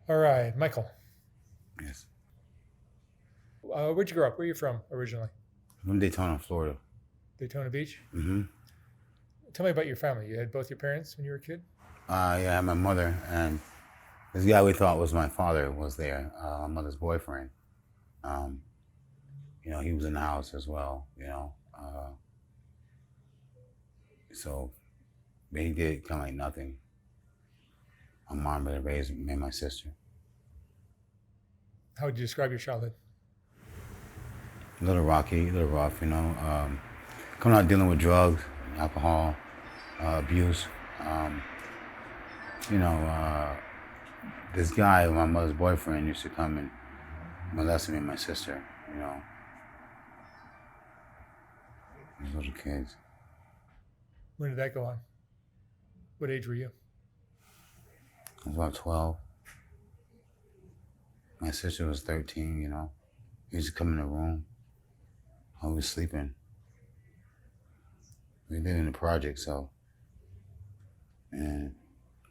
All right, Michael. Yes. Where'd you grow up? Where are you from originally? From Daytona, Florida. Daytona Beach. Mm-hmm. Tell me about your family. You had both your parents when you were a kid. Yeah, I had my mother and this guy we thought was my father was there. My mother's boyfriend. Um, he was in the house as well. So but he did kind of like nothing. My mom really raised me and my sister. How would you describe your childhood? A little rocky, a little rough. Coming out dealing with drugs, alcohol, abuse. Um, you know, uh, this guy, my mother's boyfriend, used to come and molest me and my sister. You know, as little kids. When did that go on? What age were you? I was about 12. My sister was 13. He used to come in the room. I was sleeping. We lived in the project, so and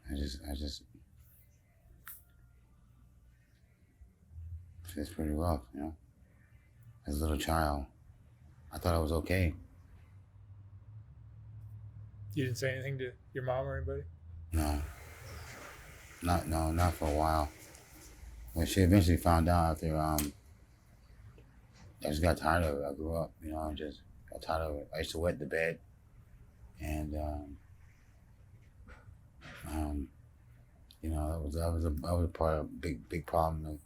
I just it's pretty rough. As a little child, I thought I was okay. You didn't say anything to your mom or anybody? No, not for a while. But she eventually found out after I just got tired of it. I grew up, I just got tired of it. I used to wet the bed, and um, that was a part of a big problem.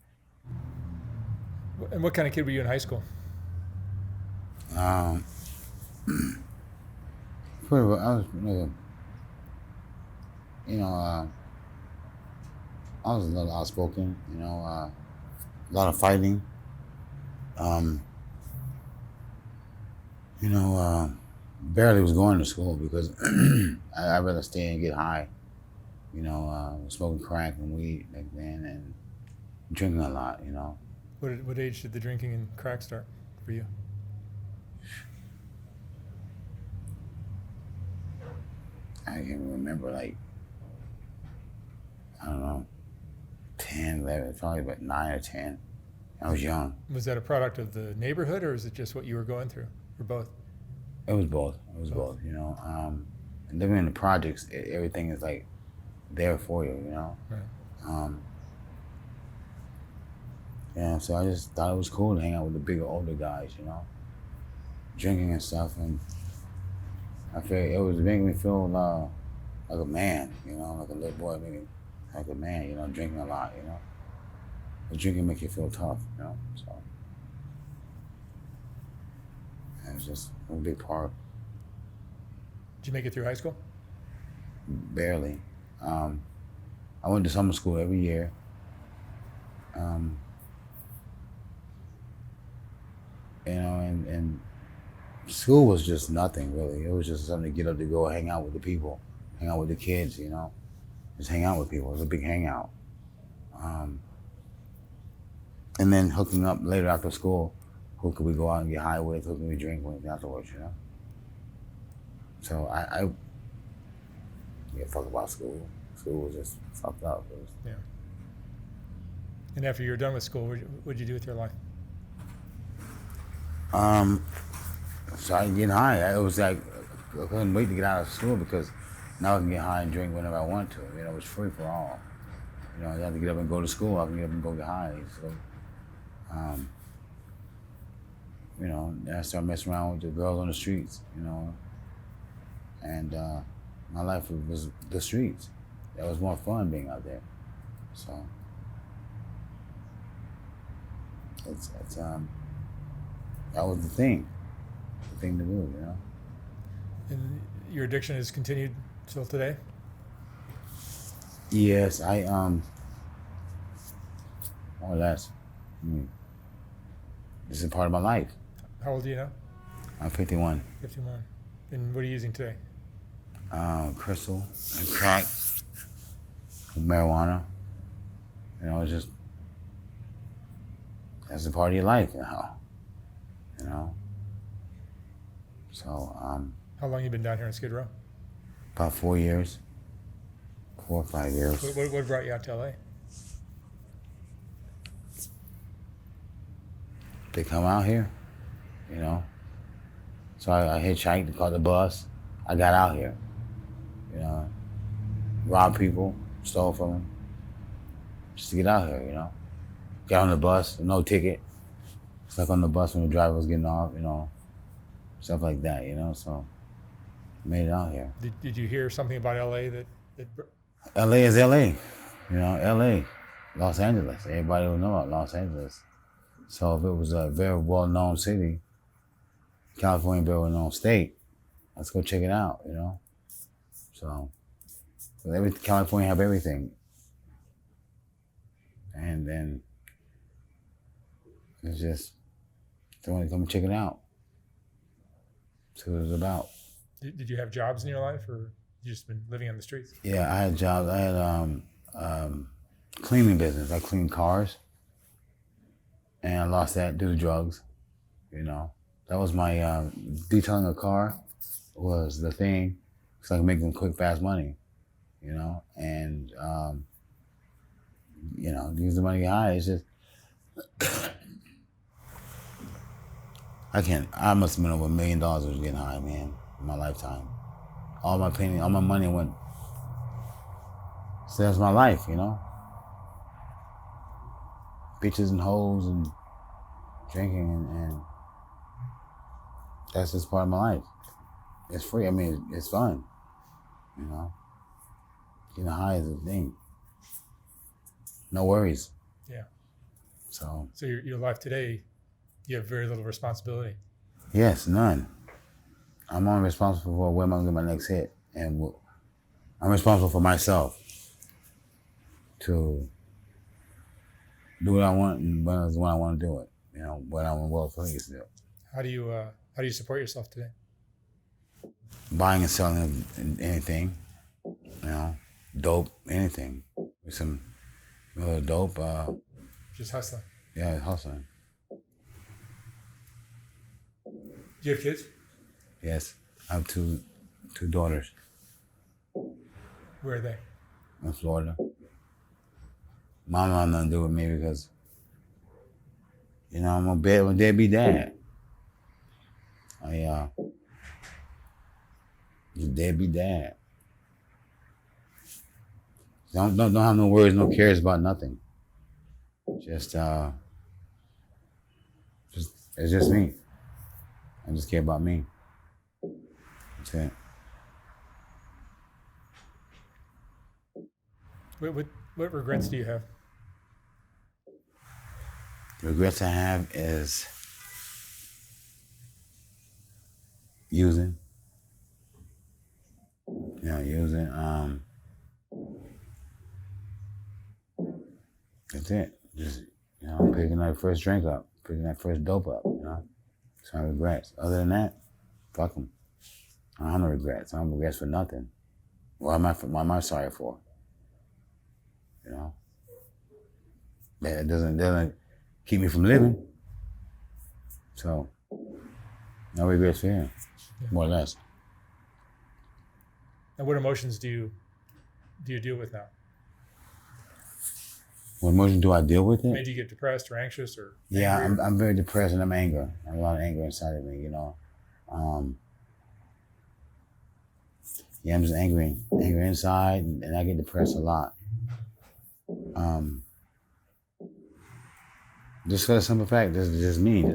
And what kind of kid were you in high school? Um, I was, you know, uh, I was a little outspoken. A lot of fighting. Um, you know, uh, Barely was going to school because I'd rather stay and get high. Smoking crack and weed back then, and drinking a lot. What age did the drinking and crack start for you? I can remember like I don't know, 10, 11, probably about 9 or 10. I was young. Was that a product of the neighborhood, or is it just what you were going through, or both? It was both. It was Both. both. And living in the projects, everything is like there for you. Right. Um, yeah. So I just thought it was cool to hang out with the bigger, older guys. Drinking and stuff, and I feel it was making me feel like a man. Like a little boy, making like a man. Drinking a lot. But drinking make you feel tough. So it was just a big part. Did you make it through high school? Barely. Um, I went to summer school every year. Um, and school was just nothing really. It was just something to get up to go hang out with the people, hang out with the kids. Just hang out with people. It was a big hangout. Um, and then hooking up later after school. Who could we go out and get high with? Who could we drink with afterwards? So I yeah, fuck about school. School was just fucked up. Yeah. And after you were done with school, what'd you do with your life? Um, Started getting high. It was like I couldn't wait to get out of school because now I can get high and drink whenever I want to. It was free for all. I didn't have to get up and go to school. I can get up and go get high. So, um, then I started messing around with the girls on the streets. And my life was the streets. That was more fun being out there. So it's that was the thing to do. And your addiction has continued till today? Yes, I more or less. I mean, this is a part of my life. How old are you now? I'm 51. 51. And what are you using today? Crystal and crack, marijuana. It's just that's a part of your life now. You know. So How long you been down here in Skid Row? about 4 years, 4 or 5 years. What brought you out to LA? to come out here, you know. So I hitchhiked, caught the bus. I got out here, you know. Robbed people, stole from them, just to get out here, you know. Got on the bus, no ticket. Stuck on the bus when the driver was getting off, you know. Stuff like that, you know. So made it out here. Did you hear something about LA that LA is LA, you know. LA, Los Angeles. Everybody will know about Los Angeles. So if it was a very well-known city, California, very well-known state, let's go check it out, you know. So California have everything, and then it's just they want to come check it out. See what it's about. did you have jobs in your life, or you just been living on the streets? Yeah, I had jobs. I had cleaning business. I cleaned cars, and I lost that due to drugs. You know, that was my detailing a car was the thing, so I could make them quick, fast money. You know, and you know, use the money high. It's just I must have been over $1 million was getting high, man, in my lifetime. All my painting, all my money went. So that's my life, you know. Bitches and hoes and drinking and that's just part of my life. It's free. I mean, it's fun, you know. Getting high is a thing. No worries. Yeah. So your life today, you have very little responsibility. Yes, none. I'm only responsible for where I'm going to get my next hit. And I'm responsible for myself to do what I want and when I want to do it. You know, what I'm well pleased to do. How do you support yourself today? Buying and selling anything, you know, dope, anything. With some dope. Just hustling. Yeah, hustling. Do you have kids? Yes, I have two daughters. Where are they? In Florida. Mom had nothing to do with me because, you know, I'm a deadbeat dad. Just deadbeat dad. Don't have no worries, no cares about nothing. Just it's just me. I just care about me. That's it. What regrets do you have? The regrets I have is using. Using. That's it. Just, you know, picking that first drink up, picking that first dope up, you know. That's my regrets. Other than that, fuck them. I don't have no regrets. I don't have regrets for nothing. What am I sorry for? You know? That doesn't keep me from living. So, no regrets for him, more or less. And what emotions do you deal with now? What emotion do I deal with it? Made you get depressed or anxious or Yeah, angry? I'm very depressed and I'm angry. I have a lot of anger inside of me, you know. Yeah, I'm just angry inside, and I get depressed a lot. Just for the simple fact, this is just me.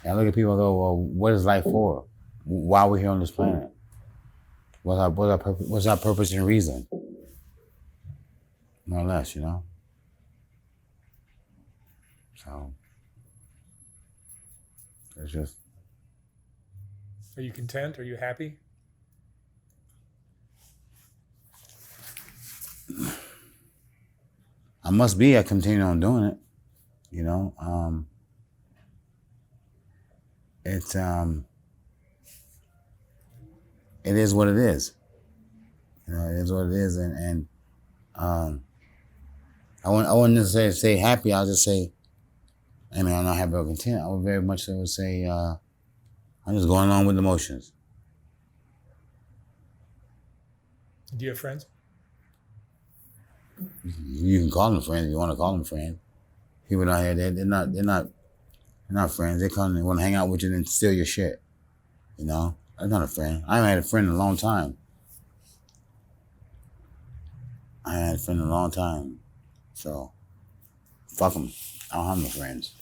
I look at people and go, well, what is life for? Why are we here on this planet? What's our purpose and reason? More or less, you know? So, it's just... Are you content? Are you happy? I must be. I continue on doing it, you know? It is what it is. You know, it is what it is, and I wouldn't necessarily say happy. I'll just say, I mean, I'm not happy or content. I would very much so say, I'm just going along with the motions. Do you have friends? You can call them friends if you want to call them friends. People out here, they're not friends. They come and want to hang out with you and steal your shit. You know, that's not a friend. I haven't had a friend in a long time. I haven't had a friend in a long time. So, fuck them. I don't have no friends.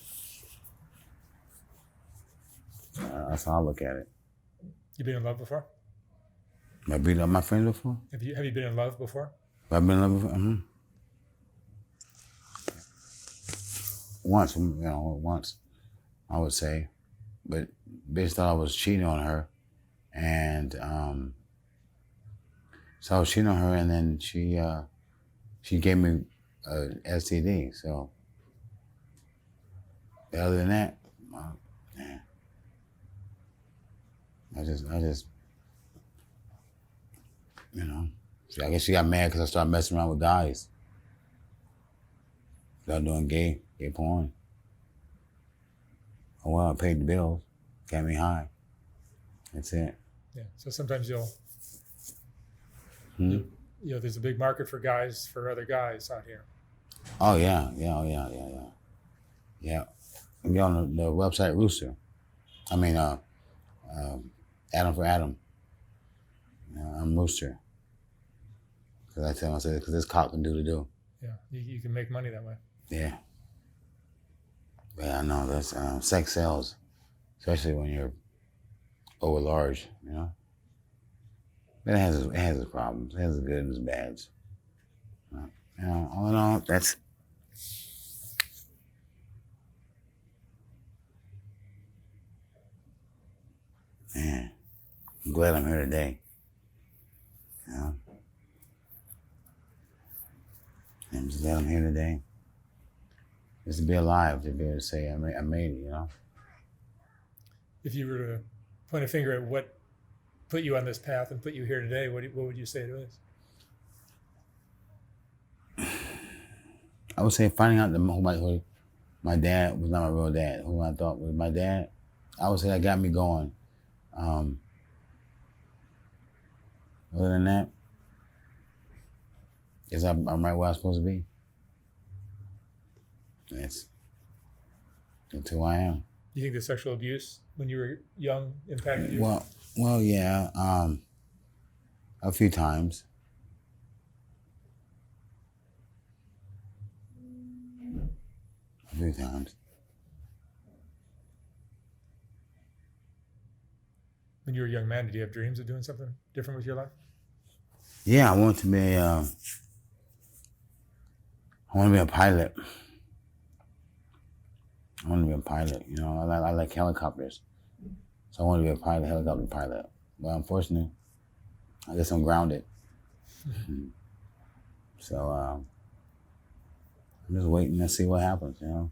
That's how I look at it. You been in love before? Have I beat up my friends before? Have you been in love before? Have I been in love before? Once, once, I would say. But bitch thought I was cheating on her. And so I was cheating on her, and then she gave me a STD. So other than that, man, I just, I guess she got mad because I started messing around with guys. Started doing gay porn. Oh well, I paid the bills, got me high. That's it. Yeah. So sometimes there's a big market for guys, for other guys out here. Oh yeah. And get on the website Rooster. I mean, Adam for Adam. I'm Rooster. Because I tell myself, because this cock can do the do. Yeah, you can make money that way. Yeah. Yeah, I know. That's sex sells, especially when you're over large, you know. But it has its problems. It has its good and its bads. All in all, that's. Man, I'm glad I'm here today. You know? I'm just glad I'm here today. Just to be alive, to be able to say I made it, you know? If you were to point a finger at what put you on this path and put you here today, what would you say it is? I would say finding out who my dad was not my real dad, who I thought was my dad. I would say that got me going. Other than that, guess I'm right where I'm supposed to be. That's who I am. You think the sexual abuse when you were young impacted you? Well, yeah. A few times. A few times. When you were a young man, did you have dreams of doing something different with your life? Yeah, I want to be a pilot. I want to be a pilot. You know, I like helicopters. So I want to be a pilot, helicopter pilot. But unfortunately, I guess I'm grounded. So I'm just waiting to see what happens, you know.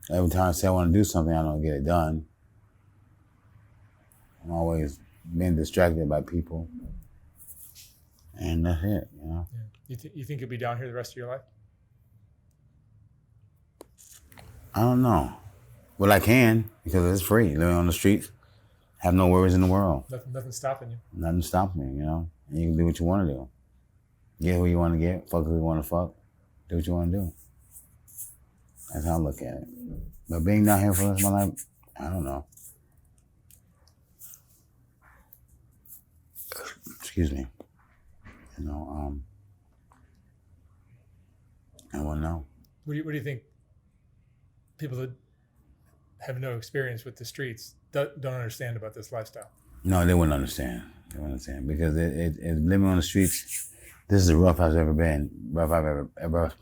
Every time I say I want to do something, I don't get it done. I'm always being distracted by people. And that's it, you know. Yeah. You think you'll be down here the rest of your life? I don't know. Well, I can, because it's free. Living on the streets, have no worries in the world. Nothing stopping you. Nothing stopping me, you know. And you can do what you want to do. Get who you want to get, fuck who you want to fuck. Do what you want to do. That's how I look at it. But being down here for the rest of my life, I don't know. Excuse me. You know, I wouldn't know. What do you think people that have no experience with the streets don't understand about this lifestyle? No, they wouldn't understand. They wouldn't understand because it living on the streets. This is the roughest I've ever been. Rough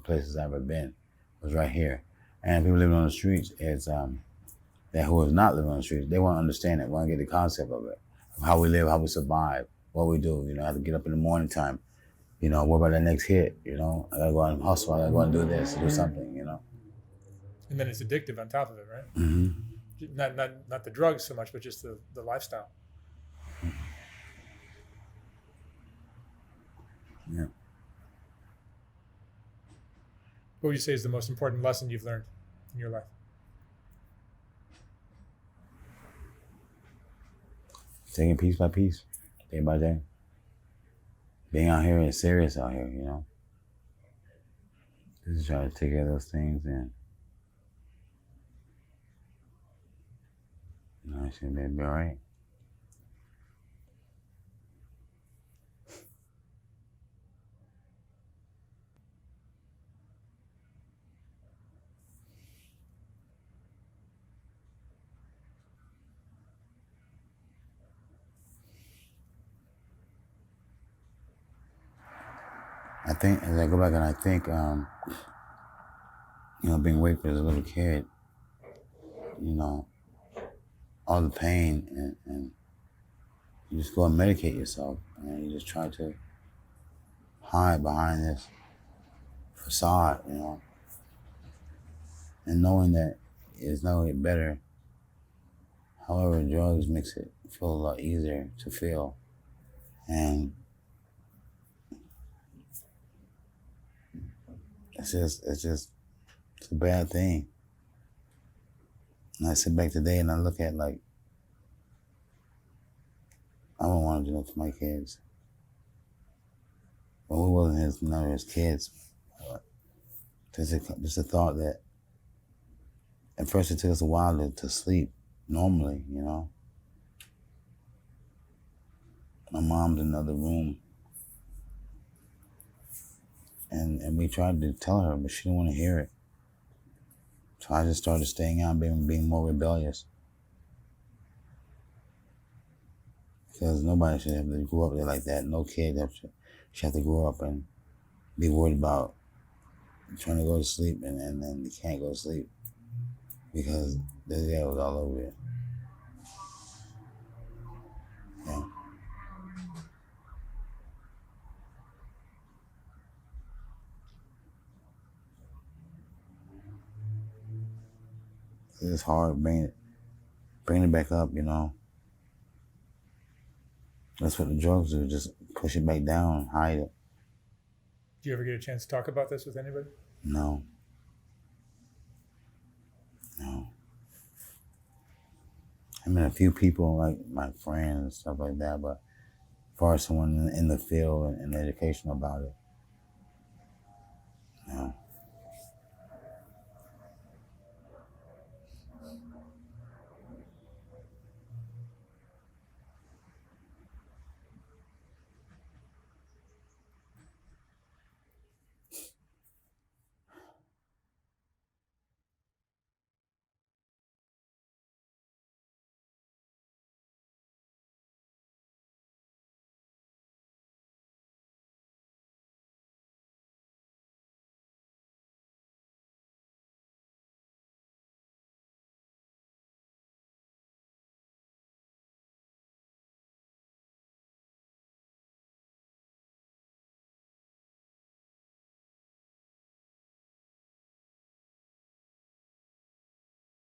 places I've ever been was right here. And people living on the streets, it's that who is not living on the streets, they won't understand it. Won't get the concept of it, of how we live, how we survive, what we do. You know, I have to get up in the morning time. You know, what about that next hit? You know, I gotta go out and hustle. I gotta go out and do this, do something. You know. And then it's addictive on top of it, right? Mm-hmm. Not the drugs so much, but just the lifestyle. Yeah. What would you say is the most important lesson you've learned in your life? Taking piece by piece, day by day. Being out here is serious out here, you know. Just try to take care of those things, and it should be all right. I think as I go back and I think, being raped as a little kid, all the pain, and you just go and medicate yourself, and you just try to hide behind this facade, and knowing that it's not gonna get better. However, drugs makes it feel a lot easier to feel, and it's a bad thing. And I sit back today and I look at, like, I don't want to do that to my kids. Well, we wasn't none of his kids. But just a thought that at first it took us a while to sleep normally, My mom's in another room. And we tried to tell her, but she didn't want to hear it. So I just started staying out, being more rebellious. Because nobody should have to grow up there like that. No kid should have to grow up and be worried about trying to go to sleep and then you can't go to sleep because the dad was all over it. Yeah. It's hard bringing it back up, That's what the drugs do, just push it back down, hide it. Do you ever get a chance to talk about this with anybody? No. I mean, a few people, like my friends and stuff like that, but as far as someone in the field and education about it, no.